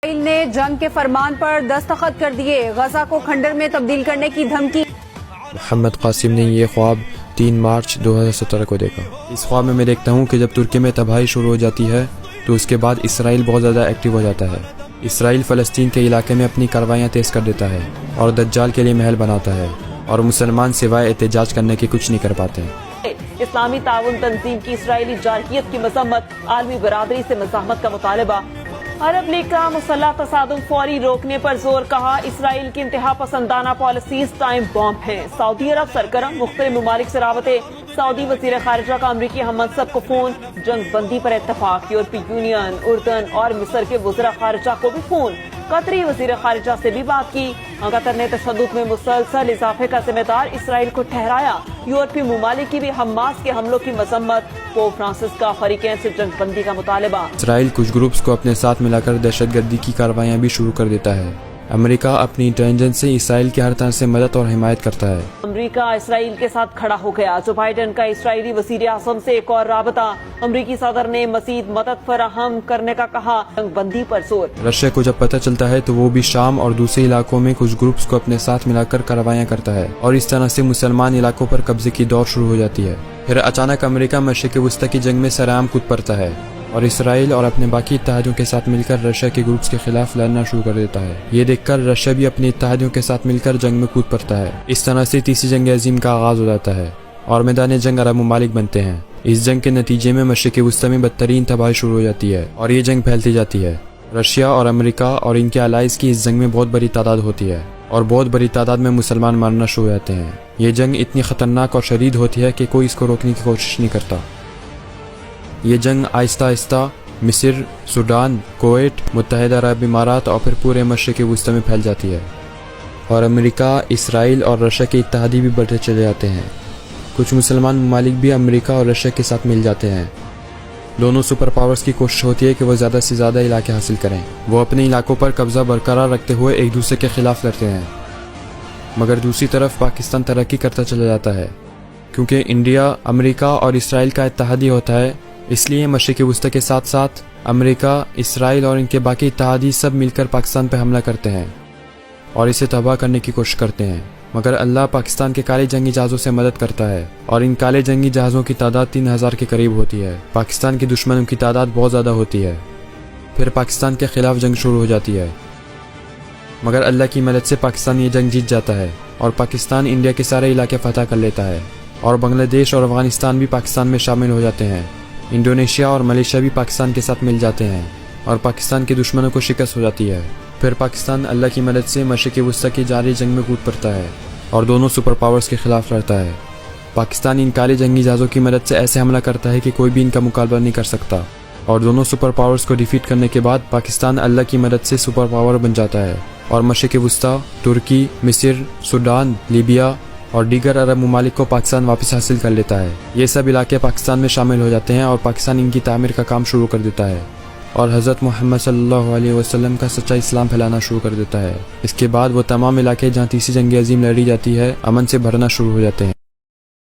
اسرائیل نے جنگ کے فرمان پر دستخط کر دیے، غزہ کو کھنڈر میں تبدیل کرنے کی دھمکی۔ محمد قاسم نے یہ خواب 3 مارچ 2017 کو دیکھا۔ اس خواب میں دیکھتا ہوں کہ جب ترکی میں تباہی شروع ہو جاتی ہے تو اس کے بعد اسرائیل بہت زیادہ ایکٹیو ہو جاتا ہے۔ اسرائیل فلسطین کے علاقے میں اپنی کارروائیاں تیز کر دیتا ہے اور دجال کے لیے محل بناتا ہے، اور مسلمان سوائے احتجاج کرنے کے کچھ نہیں کر پاتے۔ اسلامی تعاون تنظیم کی اسرائیلی جارحیت کی مذمت، عالمی برادری سے مزاحمت کا مطالبہ۔ عرب لیگ کا مسلح تصادم فوری روکنے پر زور، کہا اسرائیل کی انتہا پسندانہ پالیسیز ٹائم بامب ہیں۔ سعودی عرب سرگرم، مختلف ممالک سے رابطے۔ سعودی وزیر خارجہ کا امریکی ہم منصب کو فون، جنگ بندی پر اتفاق۔ یورپی یونین، اردن اور مصر کے وزراء خارجہ کو بھی فون، قطری وزیر خارجہ سے بھی بات کی۔ قطر نے تشدد میں مسلسل اضافے کا ذمہ دار اسرائیل کو ٹھہرایا۔ یورپی ممالک کی بھی حماس کے حملوں کی مذمت۔ پوپ فرانسس کا فریقین سے جنگ بندی کا مطالبہ۔ اسرائیل کچھ گروپس کو اپنے ساتھ ملا کر دہشت گردی کی کارروائیاں بھی شروع کر دیتا ہے۔ امریکہ اپنی انٹیلیجنس سے اسرائیل کی ہر طرح سے مدد اور حمایت کرتا ہے۔ امریکہ اسرائیل کے ساتھ کھڑا ہو گیا، جو بائیڈن کا اسرائیلی وزیر اعظم سے ایک اور رابطہ۔ امریکی صدر نے مزید مدد فراہم کرنے کا کہا، جنگ بندی پر زور۔ رشیا کو جب پتہ چلتا ہے تو وہ بھی شام اور دوسرے علاقوں میں کچھ گروپس کو اپنے ساتھ ملا کر کارروائیاں کرتا ہے، اور اس طرح سے مسلمان علاقوں پر قبضے کی دور شروع ہو جاتی ہے۔ پھر اچانک امریکہ مشرق وسطی کی جنگ میں سرعام کود پڑتا ہے، اور اسرائیل اور اپنے باقی اتحادیوں کے ساتھ مل کر رشیا کے گروپس کے خلاف لڑنا شروع کر دیتا ہے۔ یہ دیکھ کر رشیا بھی اپنے اتحادیوں کے ساتھ مل کر جنگ میں کود پڑتا ہے۔ اس طرح سے تیسری جنگ عظیم کا آغاز ہو جاتا ہے، اور میدان جنگ عرب ممالک بنتے ہیں۔ اس جنگ کے نتیجے میں مشرق وسطی میں بدترین تباہی شروع ہو جاتی ہے، اور یہ جنگ پھیلتی جاتی ہے۔ رشیا اور امریکہ اور ان کے الائز کی اس جنگ میں بہت بڑی تعداد ہوتی ہے، اور بہت بڑی تعداد میں مسلمان مارنا شروع ہو جاتے ہیں۔ یہ جنگ اتنی خطرناک اور شدید ہوتی ہے کہ کوئی اس کو روکنے کی کوشش نہیں کرتا۔ یہ جنگ آہستہ آہستہ مصر، سوڈان، کویت، متحدہ عرب امارات اور پھر پورے مشرق وسطی میں پھیل جاتی ہے، اور امریکہ، اسرائیل اور رشیا کے اتحادی بھی بڑھتے چلے جاتے ہیں۔ کچھ مسلمان ممالک بھی امریکہ اور رشیا کے ساتھ مل جاتے ہیں۔ دونوں سپر پاورز کی کوشش ہوتی ہے کہ وہ زیادہ سے زیادہ علاقے حاصل کریں۔ وہ اپنے علاقوں پر قبضہ برقرار رکھتے ہوئے ایک دوسرے کے خلاف لڑتے ہیں، مگر دوسری طرف پاکستان ترقی کرتا چلا جاتا ہے، کیونکہ انڈیا امریکہ اور اسرائیل کا اتحادی ہوتا ہے۔ اس لیے مشرق وسطی کے ساتھ ساتھ امریکہ، اسرائیل اور ان کے باقی اتحادی سب مل کر پاکستان پہ حملہ کرتے ہیں اور اسے تباہ کرنے کی کوشش کرتے ہیں، مگر اللہ پاکستان کے کالے جنگی جہازوں سے مدد کرتا ہے، اور ان کالے جنگی جہازوں کی تعداد 3000 کے قریب ہوتی ہے۔ پاکستان کے دشمنوں کی تعداد بہت زیادہ ہوتی ہے۔ پھر پاکستان کے خلاف جنگ شروع ہو جاتی ہے، مگر اللہ کی مدد سے پاکستان یہ جنگ جیت جاتا ہے، اور پاکستان انڈیا کے سارے علاقے فتح کر لیتا ہے، اور بنگلہ دیش اور افغانستان بھی پاکستان میں شامل ہو جاتے ہیں۔ انڈونیشیا اور ملیشیا بھی پاکستان کے ساتھ مل جاتے ہیں، اور پاکستان کے دشمنوں کو شکست ہو جاتی ہے۔ پھر پاکستان اللہ کی مدد سے مشرق وسطی کی جاری جنگ میں کود پڑتا ہے اور دونوں سپر پاورز کے خلاف لڑتا ہے۔ پاکستان ان کالے جنگی جہازوں کی مدد سے ایسے حملہ کرتا ہے کہ کوئی بھی ان کا مقابلہ نہیں کر سکتا، اور دونوں سپر پاورز کو ڈیفیٹ کرنے کے بعد پاکستان اللہ کی مدد سے سپر پاور بن جاتا ہے، اور مشرق وسطی، ترکی، مصر، سوڈان، لیبیا اور دیگر عرب ممالک کو پاکستان واپس حاصل کر لیتا ہے۔ یہ سب علاقے پاکستان میں شامل ہو جاتے ہیں، اور پاکستان ان کی تعمیر کا کام شروع کر دیتا ہے، اور حضرت محمد صلی اللہ علیہ وسلم کا سچا اسلام پھیلانا شروع کر دیتا ہے۔ اس کے بعد وہ تمام علاقے جہاں تیسری جنگ عظیم لڑی جاتی ہے، امن سے بھرنا شروع ہو جاتے ہیں۔